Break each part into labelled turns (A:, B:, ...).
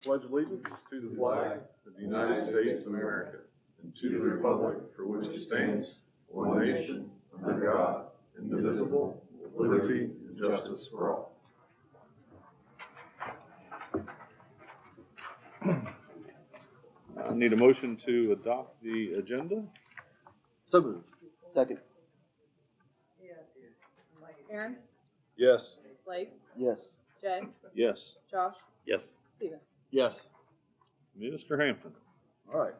A: pledge allegiance to the flag of the United States of America and to the republic for which it stands, one nation, under God, indivisible, with liberty and justice for all. I need a motion to adopt the agenda.
B: So moved. Second.
C: Aaron,
A: Yes.
C: Blake,
B: Yes.
C: Jay,
A: Yes.
C: Josh,
A: Yes.
C: Steven.
B: Yes.
A: Mr. Hampton.
D: All right.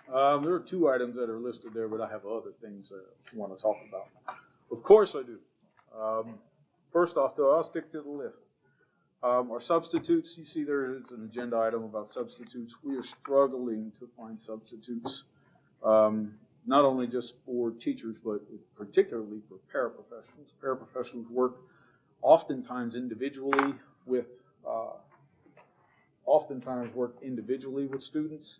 D: There are two items that are listed there, but I have other things that I want to talk about. Of course I do. First off, though, I'll stick to the list. Our substitutes, you see there is an agenda item about substitutes. We are struggling to find substitutes, not only just for teachers, but particularly for paraprofessionals. Paraprofessionals work oftentimes individually with students,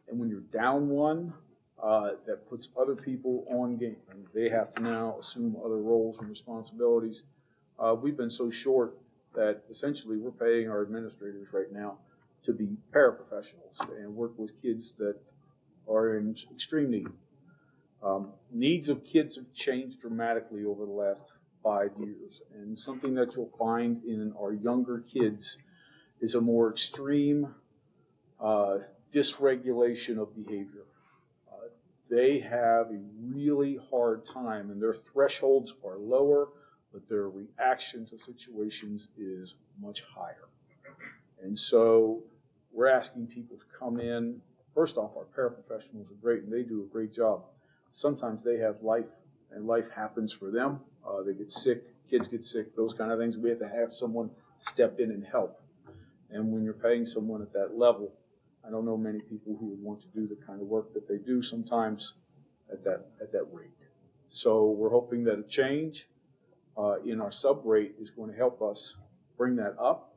D: and when you're down one, that puts other people on game, and they have to now assume other roles and responsibilities. We've been so short that essentially we're paying our administrators right now to be paraprofessionals and work with kids that are in extreme need. Needs of kids have changed dramatically over the last 5 years, and something that you'll find in our younger kids is a more extreme dysregulation of behavior. They have a really hard time, and their thresholds are lower, but their reaction to situations is much higher. And so we're asking people to come in. First off, our paraprofessionals are great, and they do a great job. Sometimes they have life, and life happens for them. They get sick, kids get sick, those kind of things. We have to have someone step in and help. And when you're paying someone at that level, I don't know many people who would want to do the kind of work that they do sometimes at that rate. So we're hoping that a change in our sub rate is going to help us bring that up,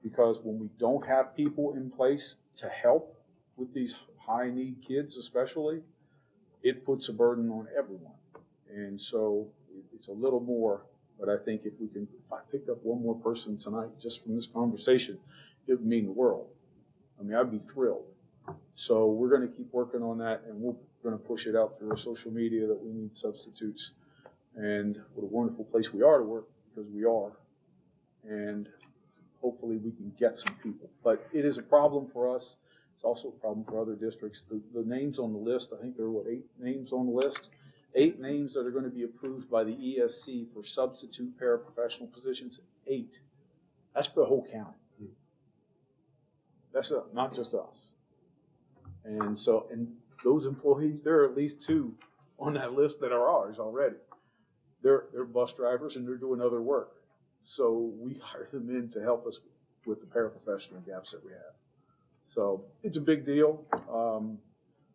D: because when we don't have people in place to help with these high need kids especially, it puts a burden on everyone. And so it's a little more, but I think if I picked up one more person tonight just from this conversation, it would mean the world. I mean, I'd be thrilled. So we're going to keep working on that, and we're going to push it out through our social media that we need substitutes. And what a wonderful place we are to work, because we are. And hopefully we can get some people. But it is a problem for us. It's also a problem for other districts. The names on the list, I think there are, 8 names on the list? 8 names that are going to be approved by the ESC for substitute paraprofessional positions. 8. That's for the whole county. That's not just us. And so, and those employees, there are at least 2 on that list that are ours already. They're bus drivers, and they're doing other work. So we hire them in to help us with the paraprofessional gaps that we have. So it's a big deal.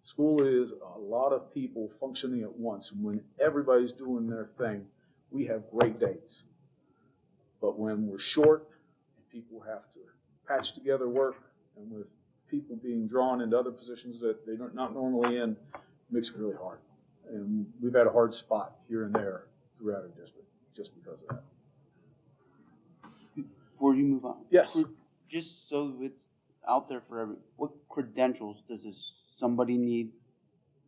D: School is a lot of people functioning at once. And when everybody's doing their thing, we have great days. But when we're short and people have to patch together work, and with people being drawn into other positions that they're not normally in, it makes it really hard. And we've had a hard spot here and there throughout our district just because of that.
B: Before you move on.
D: Yes.
B: Just so it's out there for everyone, what credentials does somebody need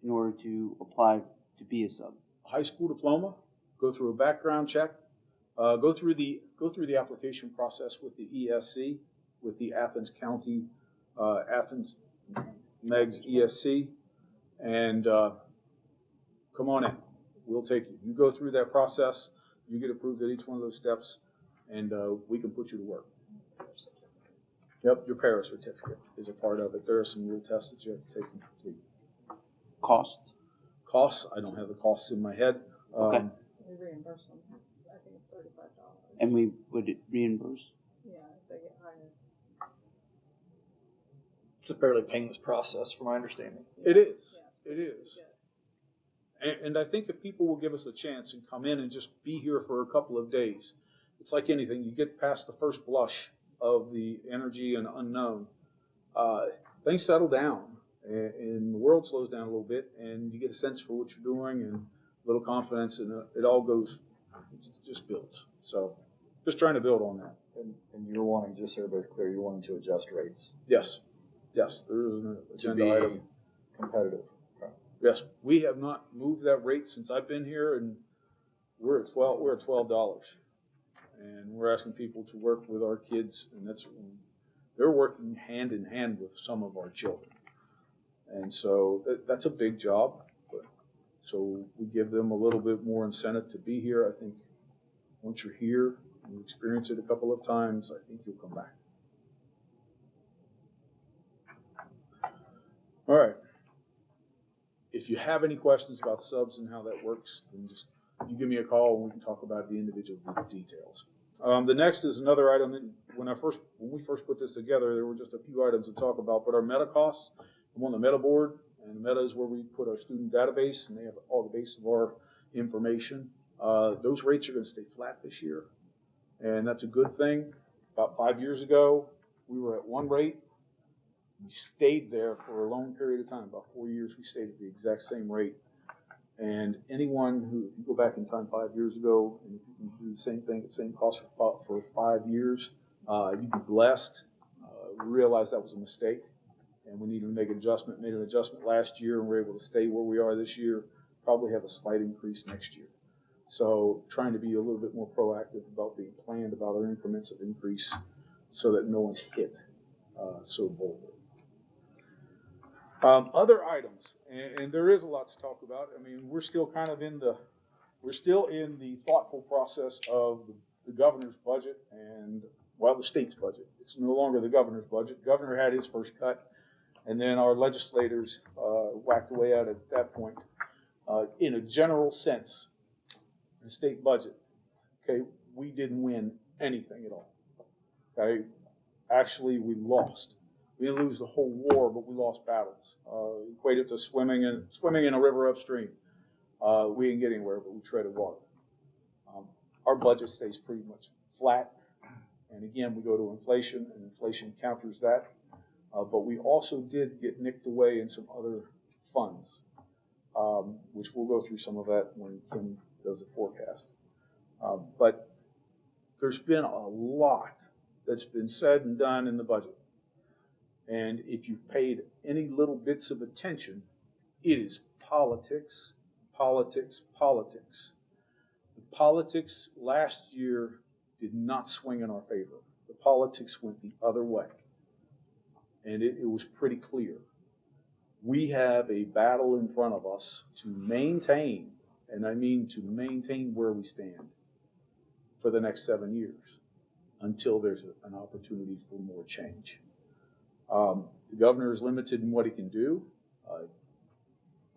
B: in order to apply to be a sub?
D: High school diploma, go through a background check, go through the application process with the ESC, with the Athens County, Athens MEGS ESC, and come on in. We'll take you. You go through that process, you get approved at each one of those steps, and we can put you to work. Yep, your para certificate is a part of it. There are some real tests that you have to take and complete.
B: Cost?
D: Costs, I don't have the costs in my head.
B: Okay.
C: We reimburse them. I think it's $35.
B: And we would reimburse?
C: Yeah, if they get hired.
E: It's a fairly painless process, from my understanding.
D: It is.
C: Yeah.
D: It is. And I think if people will give us a chance and come in and just be here for a couple of days, it's like anything. You get past the first blush of the energy and unknown, things settle down, and the world slows down a little bit, and you get a sense for what you're doing and a little confidence, and it all goes, it just builds. So just trying to build on that.
E: And And you're wanting, just so everybody's clear, you're wanting to adjust rates
D: Yes, yes, there is an
E: to
D: agenda
E: be
D: item.
E: competitive. Okay.
D: Yes, we have not moved that rate since I've been here, and we're at $12, and we're asking people to work with our kids, and they're working hand in hand with some of our children, and so that's a big job. But so we give them a little bit more incentive to be here. I think once you're here and you experience it a couple of times, I think you'll come back. All right. If you have any questions about subs and how that works, then just you give me a call and we can talk about the individual details. The next is another item that when we first put this together, there were just a few items to talk about, but our meta costs. I'm on the meta board, and the meta is where we put our student database, and they have all the base of our information. Those rates are going to stay flat this year, and that's a good thing. About 5 years ago, we were at one rate. We stayed there for a long period of time, about 4 years. We stayed at the exact same rate. And anyone who, if you go back in time 5 years ago, and if you can do the same thing at the same cost for 5 years, you'd be blessed. We realized that was a mistake, and we needed to make an adjustment. Made an adjustment last year, and we're able to stay where we are this year. Probably have a slight increase next year. So trying to be a little bit more proactive about being planned about our increments of increase so that no one's hit so boldly. Other items, and there is a lot to talk about. I mean, we're still in the thoughtful process of the governor's budget and, well, the state's budget. It's no longer the governor's budget. The governor had his first cut, and then our legislators whacked away at it at that point. In a general sense, the state budget, okay, we didn't win anything at all. Okay, actually, we lost. We didn't lose the whole war, but we lost battles. Equated to swimming in a river upstream. We didn't get anywhere, but we treaded water. Our budget stays pretty much flat. And again, we go to inflation, and inflation counters that. But we also did get nicked away in some other funds, which we'll go through some of that when Kim does the forecast. But there's been a lot that's been said and done in the budget. And if you've paid any little bits of attention, it is politics, politics, politics. The politics last year did not swing in our favor. The politics went the other way. And it was pretty clear. We have a battle in front of us to maintain, and I mean to maintain where we stand for the next 7 years until there's an opportunity for more change. The governor is limited in what he can do.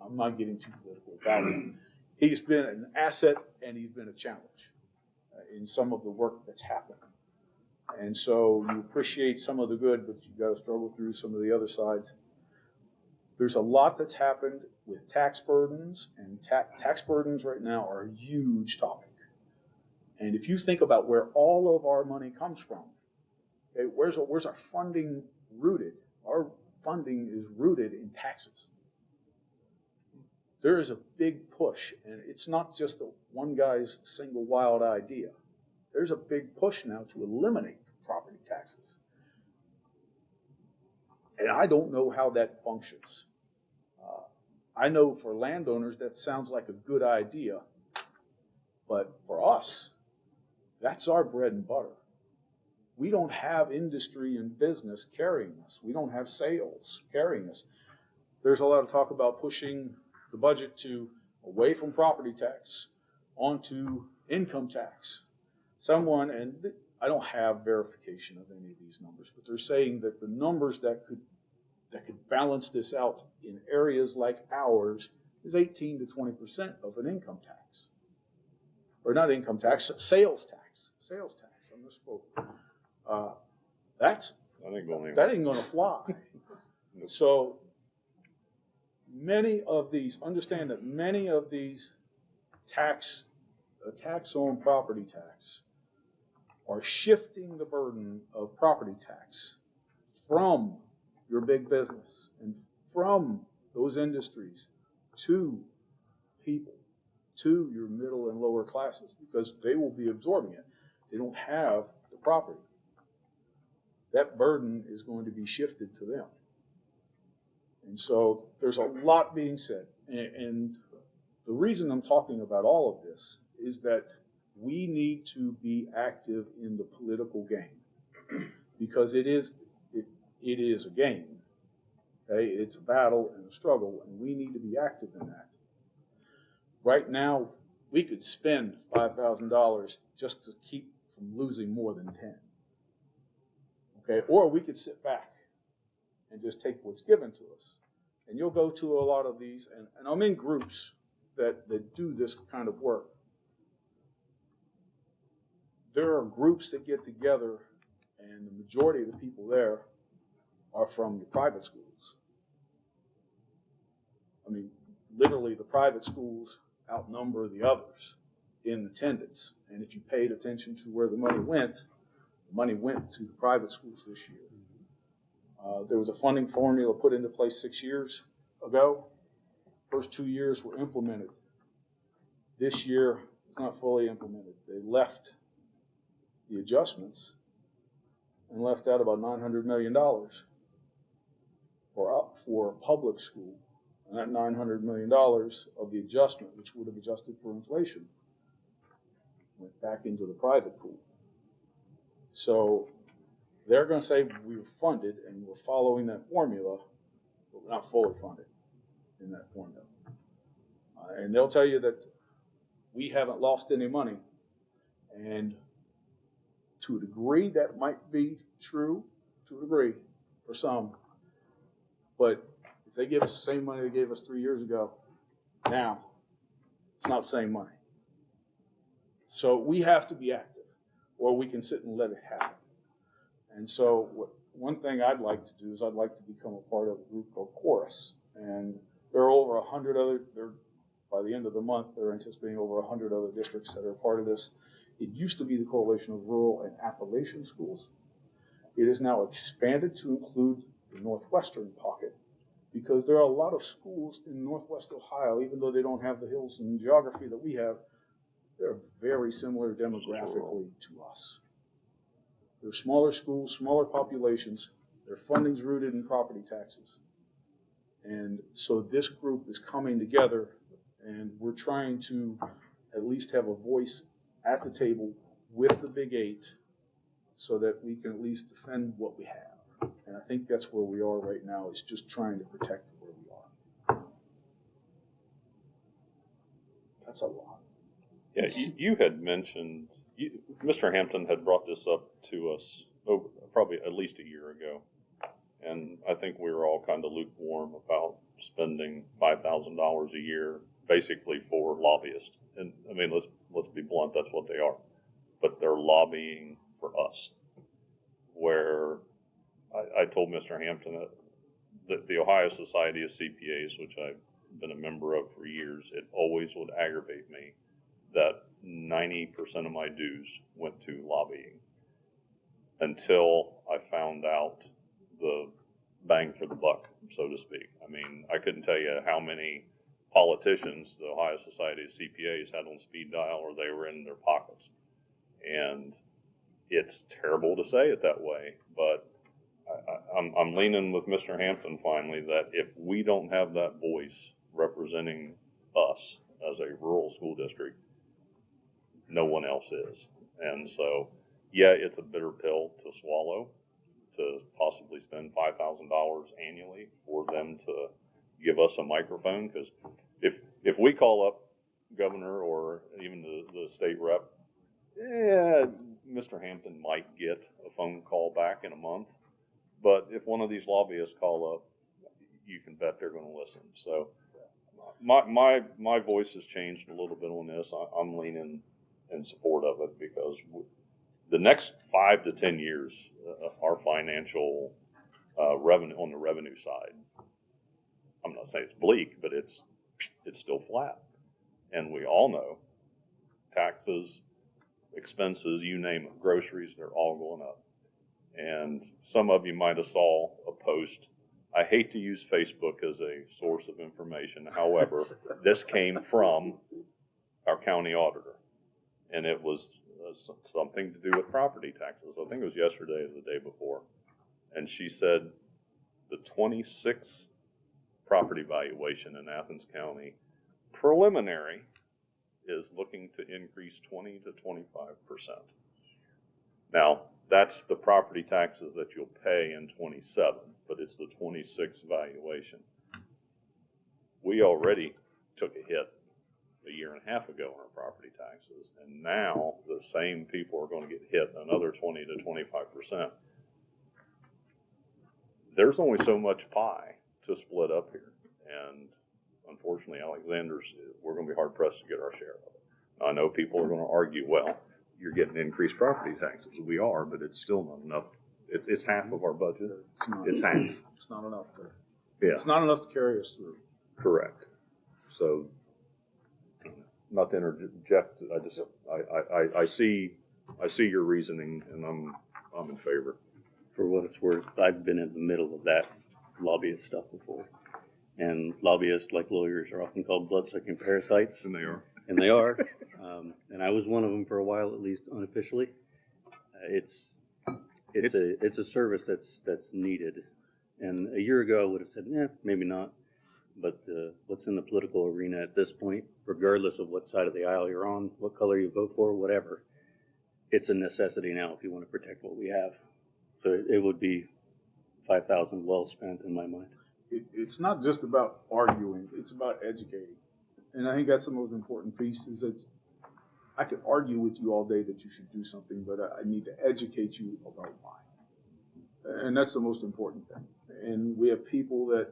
D: I'm not getting too political about it. He's been an asset and he's been a challenge in some of the work that's happened. And so you appreciate some of the good, but you've got to struggle through some of the other sides. There's a lot that's happened with tax burdens, and tax burdens right now are a huge topic. And if you think about where all of our money comes from, okay, where's our funding rooted? Our funding is rooted in taxes. There is a big push, and it's not just one guy's single wild idea. There's a big push now to eliminate property taxes. And I don't know how that functions. I know for landowners that sounds like a good idea, but for us, that's our bread and butter. We don't have industry and business carrying us. We don't have sales carrying us. There's a lot of talk about pushing the budget away from property tax onto income tax. And I don't have verification of any of these numbers, but they're saying that the numbers that could balance this out in areas like ours is 18 to 20% of an income tax. Or not income tax, sales tax. Sales tax, I misspoke. That ain't going to fly. So understand that many of these tax on property tax are shifting the burden of property tax from your big business and from those industries to people, to your middle and lower classes, because they will be absorbing it. They don't have the property. that burden is going to be shifted to them. And so there's a lot being said. And the reason I'm talking about all of this is that we need to be active in the political game, because it is a game. Okay? It's a battle and a struggle, and we need to be active in that. Right now, we could spend $5,000 just to keep from losing more than 10. Okay? Or we could sit back and just take what's given to us. And you'll go to a lot of these, and I'm in groups that do this kind of work. There are groups that get together, and the majority of the people there are from the private schools. I mean, literally, the private schools outnumber the others in attendance. And if you paid attention to where the money went to the private schools this year. There was a funding formula put into place 6 years ago. First 2 years were implemented. This year, it's not fully implemented. They left the adjustments and left out about $900 million for public school. And that $900 million of the adjustment, which would have adjusted for inflation, went back into the private pool. So they're going to say we were funded and we're following that formula, but we're not fully funded in that formula. And they'll tell you that we haven't lost any money. And to a degree, that might be true, to a degree, for some. But if they give us the same money they gave us 3 years ago, now, it's not the same money. So we have to be active, or we can sit and let it happen. And so one thing I'd like to do is I'd like to become a part of a group called Chorus. And there are over 100 other, by the end of the month, they're anticipating over 100 other districts that are part of this. It used to be the Coalition of Rural and Appalachian Schools. It is now expanded to include the Northwestern pocket, because there are a lot of schools in Northwest Ohio, even though they don't have the hills and geography that we have, they're very similar demographically to us. They're smaller schools, smaller populations. Their funding's rooted in property taxes. And so this group is coming together, and we're trying to at least have a voice at the table with the Big Eight so that we can at least defend what we have. And I think that's where we are right now, is just trying to protect where we are. That's a lot.
A: Yeah, you had mentioned, Mr. Hampton had brought this up to us probably at least a year ago. And I think we were all kind of lukewarm about spending $5,000 a year basically for lobbyists. And I mean, let's be blunt, that's what they are. But they're lobbying for us. Where I told Mr. Hampton that the Ohio Society of CPAs, which I've been a member of for years, it always would aggravate me that 90% of my dues went to lobbying until I found out the bang for the buck, so to speak. I mean, I couldn't tell you how many politicians the Ohio Society of CPAs had on speed dial or they were in their pockets. And it's terrible to say it that way, but I'm leaning with Mr. Hampton finally that if we don't have that voice representing us as a rural school district, no one else is. And so, yeah, it's a bitter pill to swallow, to possibly spend $5,000 annually for them to give us a microphone. Because if we call up governor or even the state rep, Mr. Hampton might get a phone call back in a month. But if one of these lobbyists call up, you can bet they're going to listen. So my voice has changed a little bit on this. I'm leaning in support of it because the next 5 to 10 years, our financial revenue on the revenue side, I'm not saying it's bleak, but it's still flat. And we all know taxes, expenses, you name it, groceries, they're all going up. And some of you might have saw a post. I hate to use Facebook as a source of information. However, this came from our county auditor, and it was something to do with property taxes. I think it was yesterday or the day before. and she said the 26 property valuation in Athens County preliminary is looking to increase 20 to 25%. Now, that's the property taxes that you'll pay in 27, but it's the 26 valuation. We already took a hit a year and a half ago on our property taxes, and now the same people are going to get hit another 20 to 25%. There's only so much pie to split up here, and unfortunately, Alexander's, we're going to be hard pressed to get our share of it. I know people are going to argue, well, you're getting increased property taxes. We are, but it's still not enough. It's half of our budget. It's half.
D: It's not enough to.
A: Yeah.
D: It's not enough to carry us through.
A: Correct. So, not to interject, I see your reasoning, and I'm in favor.
F: For what it's worth, I've been in the middle of that lobbyist stuff before. And lobbyists, like lawyers, are often called bloodsucking parasites.
A: And they are.
F: And they are. And I was one of them for a while, at least unofficially. It's a service that's needed. And a year ago I would have said, maybe not. But what's in the political arena at this point, regardless of what side of the aisle you're on, what color you vote for, whatever, it's a necessity now if you want to protect what we have. So it would be 5,000 well spent in my mind.
D: It's not just about arguing, it's about educating. And I think that's the most important piece, is that I could argue with you all day that you should do something, but I need to educate you about why. And that's the most important thing. And we have people that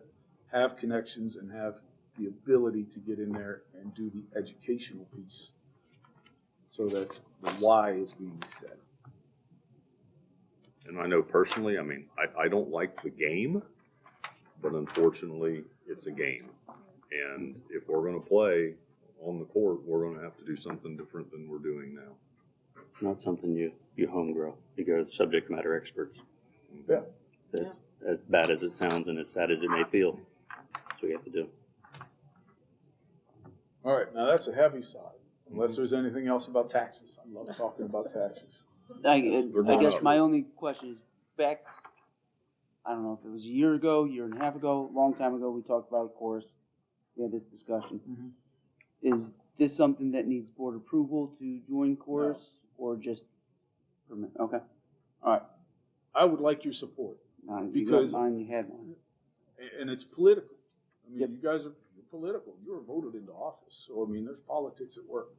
D: have connections and have the ability to get in there and do the educational piece so that the why is being said.
A: And I know personally, I mean, I don't like the game, but unfortunately, it's a game. And if we're going to play on the court, we're going to have to do something different than we're doing now.
F: It's not something you home grow. You go to subject matter experts.
D: Yeah.
F: As bad as it sounds and as sad as it may feel, that's what you have to do.
D: All right, now that's a heavy side. Unless there's anything else about taxes. I love talking about taxes.
B: I guess my only question is back, I don't know if it was a year ago, year and a half ago, a long time ago, we talked about chorus. We had this discussion.
D: Mm-hmm.
B: Is this something that needs board approval to join chorus or just permit? Okay. All right.
D: I would like your support.
B: Now, you
D: Because-
B: got mine, you had one.
D: And it's political. I mean,
B: Yep.
D: you guys are political. You were voted into office. So, I mean, there's politics at work.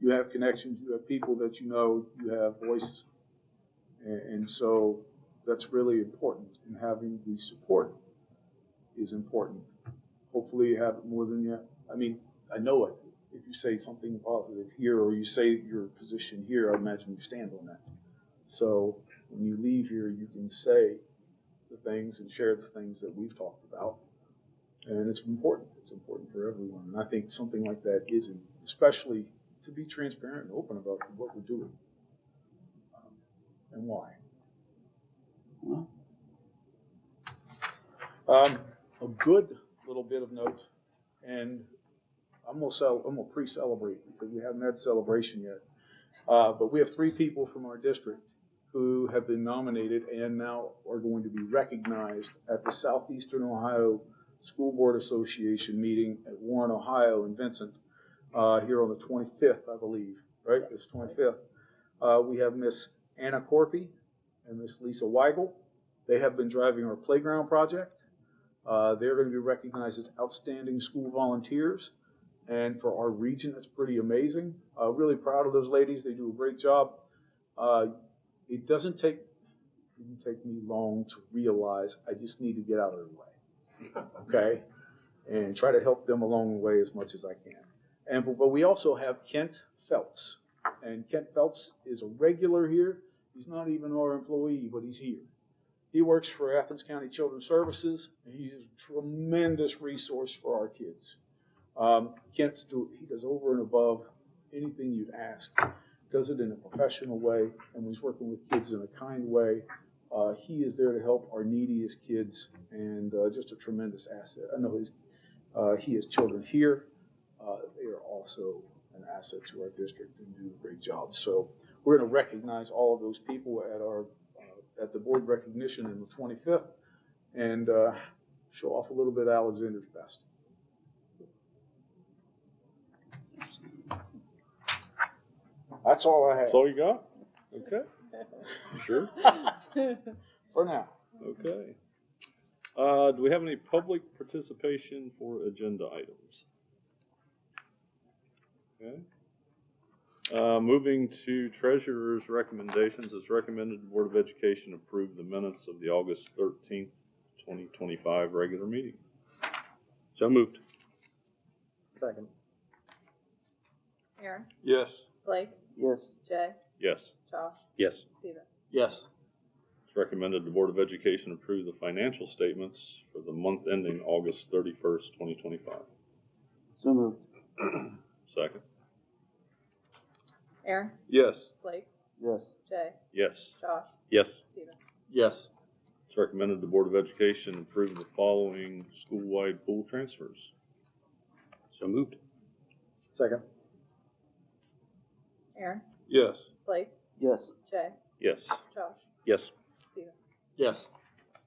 D: You have connections. You have people that you know. You have voice. And so that's really important. And having the support is important. Hopefully you have it more than you. I mean, I know it. If you say something positive here or you say your position here, I imagine you stand on that. So when you leave here, you can say the things and share the things that we've talked about. And it's important. It's important for everyone. And I think something like that isn't, especially to be transparent and open about what we're doing and why.
B: Well,
D: A good little bit of note, and I'm gonna pre-celebrate because we haven't had celebration yet. But we have 3 people from our district who have been nominated and now are going to be recognized at the Southeastern Ohio School Board Association meeting at Warren, Ohio in Vincent, here on the 25th, I believe, right? It's 25th. We have Miss Anna Corpy and Miss Lisa Weigel. They have been driving our playground project. They're going to be recognized as outstanding school volunteers. And for our region, that's pretty amazing. Really proud of those ladies. They do a great job. It didn't take me long to realize I just need to get out of their way, okay? And try to help them along the way as much as I can. But we also have Kent Feltz. And Kent Feltz is a regular here. He's not even our employee, but he's here. He works for Athens County Children's Services, and he is a tremendous resource for our kids. He does over and above anything you'd ask. Does it in a professional way, and he's working with kids in a kind way. He is there to help our neediest kids, and just a tremendous asset. I know he has children here. They are also an asset to our district and do a great job. So we're going to recognize all of those people at our at the board recognition on the 25th and show off a little bit of Alexander's best. That's all I have.
A: That's all you got? Okay. Sure.
D: For now.
A: Okay. Do we have any public participation for agenda items? Okay. Moving to treasurer's recommendations, it's recommended the Board of Education approve the minutes of the August 13th, 2025 regular meeting.
F: So moved.
E: Second.
C: Aaron,
A: Yes.
C: Blake,
B: Yes.
C: Jay,
A: Yes.
C: Josh,
F: Yes.
C: Steven.
E: Yes.
A: It's recommended the Board of Education approve the financial statements for the month ending August 31st, 2025.
B: So moved.
A: Second.
C: Aaron,
A: Yes.
C: Blake,
B: Yes.
C: Jay,
A: Yes.
C: Josh,
F: Yes.
C: Steven.
E: Yes.
A: It's recommended the Board of Education approve the following school-wide pool transfers.
F: So moved.
E: Second.
C: Aaron,
A: Yes.
C: Blake,
B: Yes.
C: Jay,
A: Yes.
C: Josh,
F: Yes.
C: Steven.
E: Yes.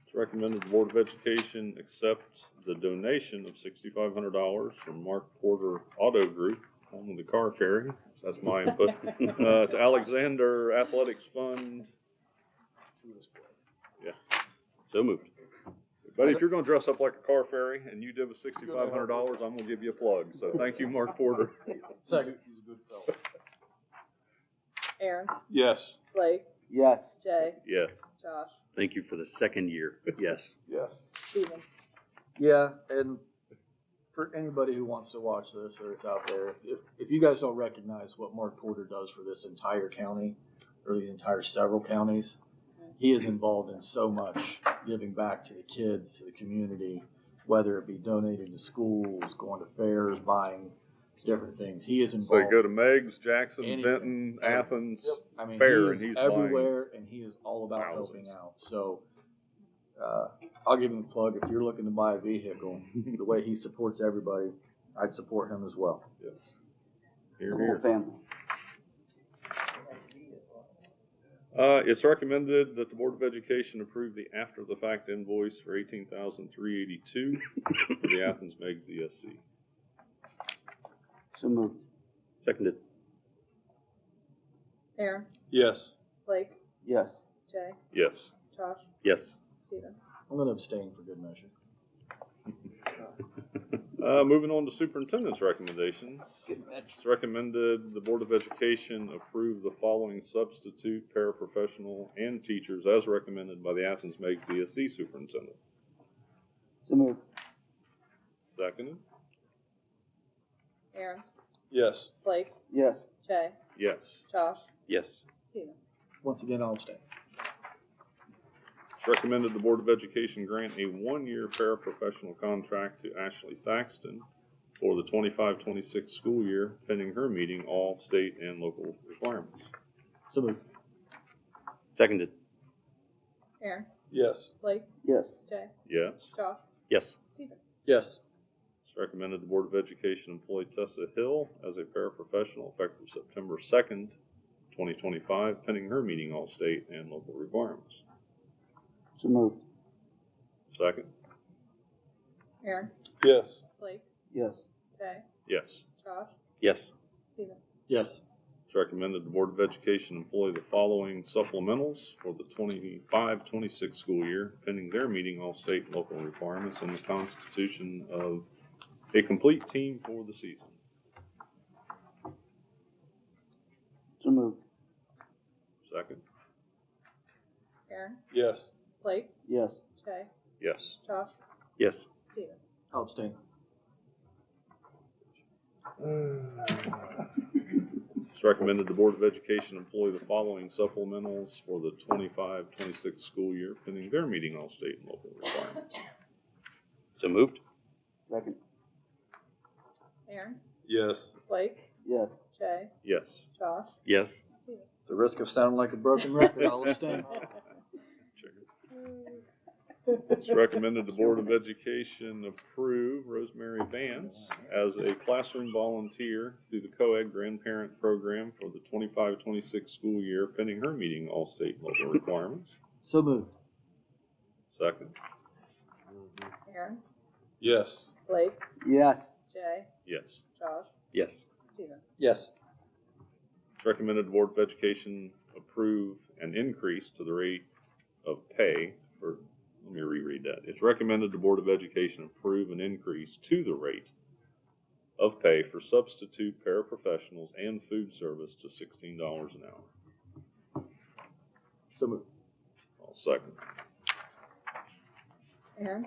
A: It's recommended the Board of Education accept the donation of $6,500 from Mark Porter Auto Group, home of the car ferry. That's my input. To Alexander Athletics Fund. Yeah.
F: So moved.
A: Buddy, if you're gonna dress up like a car ferry and you give us $6,500, I'm gonna give you a plug. So thank you, Mark Porter.
E: Second.
D: He's a good fellow.
C: Aaron,
A: Yes.
C: Blake,
B: Yes.
C: Jay,
A: Yes.
C: Josh,
F: Thank you for the second year. Yes.
D: Yes.
C: Steven.
E: Yeah, and for anybody who wants to watch this or is out there, if you guys don't recognize what Mark Porter does for this entire county, or the entire several counties, he is involved in so much giving back to the kids, to the community, whether it be donating to schools, going to fairs, buying different things. He is
A: So
E: involved.
A: you go to Meigs, Jackson,
E: Anything.
A: Benton, Athens.
D: Yep.
E: I mean,
A: fair,
E: he
A: and
E: is
A: he's buying
E: everywhere, and he is all about
A: thousands.
E: helping out. So, I'll give him a plug. If you're looking to buy a vehicle, the way he supports everybody, I'd support him as well.
A: Yes.
B: The
A: Here,
B: whole
A: here.
B: family.
A: It's recommended that the Board of Education approve the after-the-fact invoice for $18,382 for the Athens Meigs ESC.
B: So moved.
F: Seconded.
C: Aaron,
A: Yes.
C: Blake,
B: Yes.
C: Jay,
A: Yes.
C: Josh,
F: Yes.
C: Steven.
E: I'm going to abstain for good measure.
A: Moving on to superintendent's recommendations. It's recommended the Board of Education approve the following substitute paraprofessional and teachers as recommended by the Athens Meigs ESC superintendent.
B: So moved.
A: Seconded.
C: Aaron,
A: Yes.
C: Blake,
B: Yes.
C: Jay,
A: Yes.
C: Josh,
F: Yes.
C: Steven.
E: Once again, I'll abstain.
A: It's recommended the Board of Education grant a one-year paraprofessional contract to Ashley Thaxton for the 25-26 school year, pending her meeting all state and local requirements.
E: So moved.
F: Seconded.
C: Aaron,
A: Yes.
C: Blake,
B: Yes.
C: Jay,
A: Yes.
C: Josh,
F: Yes.
C: Steven.
E: Yes.
A: It's recommended the Board of Education employ Tessa Hill as a paraprofessional effective September 2nd, 2025, pending her meeting all state and local requirements.
B: So moved.
A: Second.
C: Aaron,
A: Yes.
C: Blake,
B: Yes.
C: Jay,
A: Yes.
C: Josh,
F: Yes.
C: Steven.
E: Yes.
A: It's recommended the Board of Education employ the following supplementals for the 25-26 school year, pending their meeting all state and local requirements and the constitution of a complete team for the season.
B: So moved.
A: Second.
C: Aaron,
A: Yes.
C: Blake,
B: Yes.
C: Jay,
A: Yes.
C: Josh,
F: Yes.
C: Steven.
E: I'll abstain.
A: It's recommended the Board of Education employ the following supplementals for the 25-26 school year, pending their meeting all state and local requirements.
F: So moved.
B: Second.
C: Aaron,
A: Yes.
C: Blake,
B: Yes.
C: Jay,
A: Yes.
C: Josh,
F: Yes.
C: Steven.
E: At the risk of sounding like a broken record, I'll abstain.
A: It's recommended the Board of Education approve Rosemary Vance as a classroom volunteer through the co-ed grandparent program for the 25-26 school year, pending her meeting all state and local requirements.
E: So moved.
A: Second.
C: Aaron,
D: Yes.
C: Blake,
B: Yes.
C: Jay,
A: Yes.
C: Josh,
F: Yes.
C: Stephen.
E: Yes.
A: It's recommended the Board of Education approve an increase to the rate of pay for, let me reread that. It's recommended the Board of Education approve an increase to the rate of pay for substitute paraprofessionals and food service to $16 an hour.
E: So moved.
A: I'll second.
C: Aaron,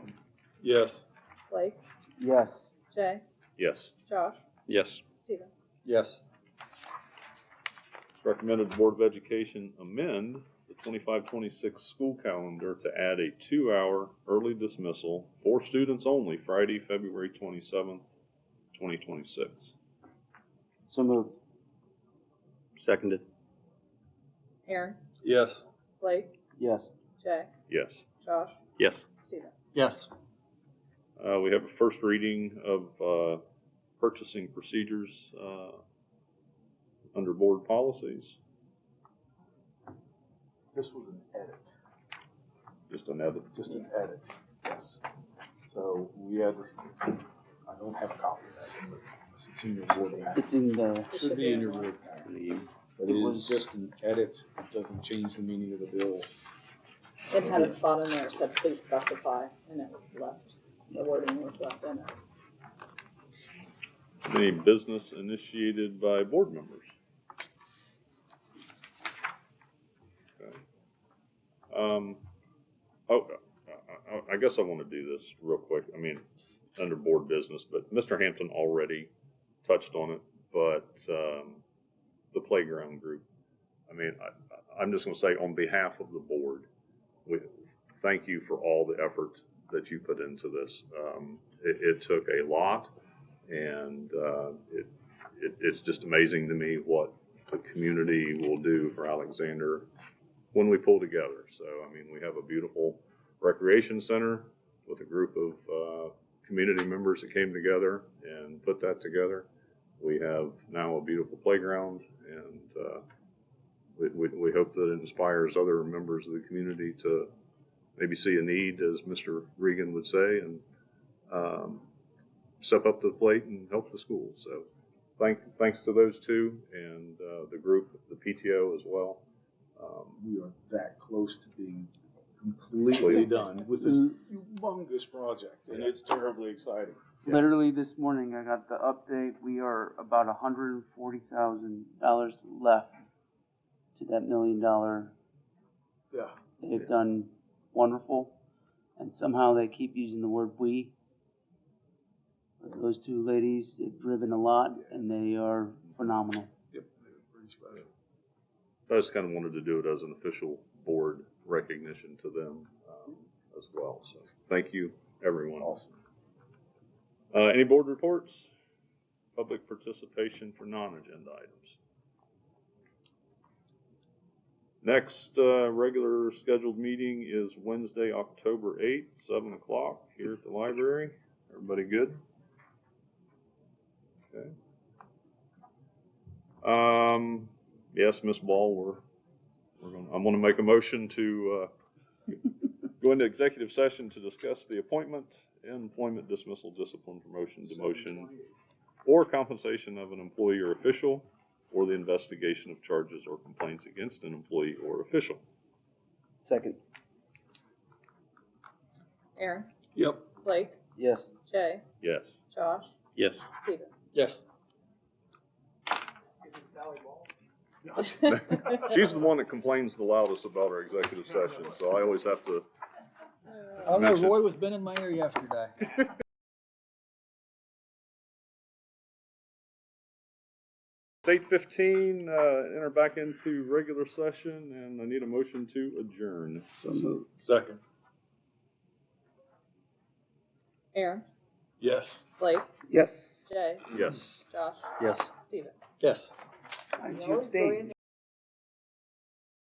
D: Yes.
C: Blake,
B: Yes.
C: Jay,
A: Yes.
C: Josh,
F: Yes.
C: Stephen.
E: Yes.
A: It's recommended the Board of Education amend the 25-26 school calendar to add a 2-hour early dismissal for students only Friday, February 27th, 2026.
B: So moved.
F: Seconded.
C: Aaron,
D: Yes.
C: Blake,
B: Yes.
C: Jay,
A: Yes.
C: Josh,
F: Yes.
C: Stephen.
E: Yes.
A: We have a first reading of purchasing procedures under board policies.
D: This was an edit.
A: Just an edit.
D: Just an edit, yes. So we had, I don't have a copy of that, but it's in your board packet.
B: It's in the,
D: It should be in your board packet. But it is just an edit, it doesn't change the meaning of the bill.
C: It had a spot in there that said please specify, and it was left, the wording was left in it.
A: Any business initiated by board members? Okay. I guess I want to do this real quick. I mean, under board business, but Mr. Hampton already touched on it, but the playground group. I mean, I'm just going to say on behalf of the board, we thank you for all the effort that you put into this. It took a lot, and it's just amazing to me what the community will do for Alexander when we pull together. So, I mean, we have a beautiful recreation center with a group of community members that came together and put that together. We have now a beautiful playground, and we hope that it inspires other members of the community to maybe see a need, as Mr. Regan would say, and step up to the plate and help the school. So thanks to those two and the group, the PTO as well.
D: We are that close to being completely done with a humongous project, and it's terribly exciting.
B: literally this morning I got the update. We are about $140,000 left to that $1 million.
D: Yeah.
B: They've done wonderful, and somehow they keep using the word we. But those two ladies, they've driven a lot, and they are phenomenal.
D: Yep. Pretty special.
A: I just kind of wanted to do it as an official board recognition to them as well. So thank you, everyone.
D: Awesome.
A: Any board reports? Public participation for non-agenda items. Next regular scheduled meeting is Wednesday, October 8th, 7 o'clock here at the library. Everybody good? Okay. Yes, Ms. Ball, I'm going to make a motion to go into executive session to discuss the appointment, employment, dismissal, discipline, promotion, demotion, or compensation of an employee or official, or the investigation of charges or complaints against an employee or official.
B: Second.
C: Aaron,
D: Yep.
C: Blake,
B: Yes.
C: Jay,
A: Yes.
C: Josh,
F: Yes.
C: Stephen.
E: Yes.
A: She's the one that complains the loudest about our executive session, so I always have to.
E: I don't know,
A: mention-
E: Roy was bending my ear yesterday.
A: It's 8:15, enter back into regular session, and I need a motion to adjourn.
B: So moved.
D: Second.
C: Aaron,
D: Yes.
C: Blake,
B: Yes.
C: Jay,
A: Yes.
C: Josh,
F: Yes.
C: Stephen.
E: Yes.
B: Why did you abstain?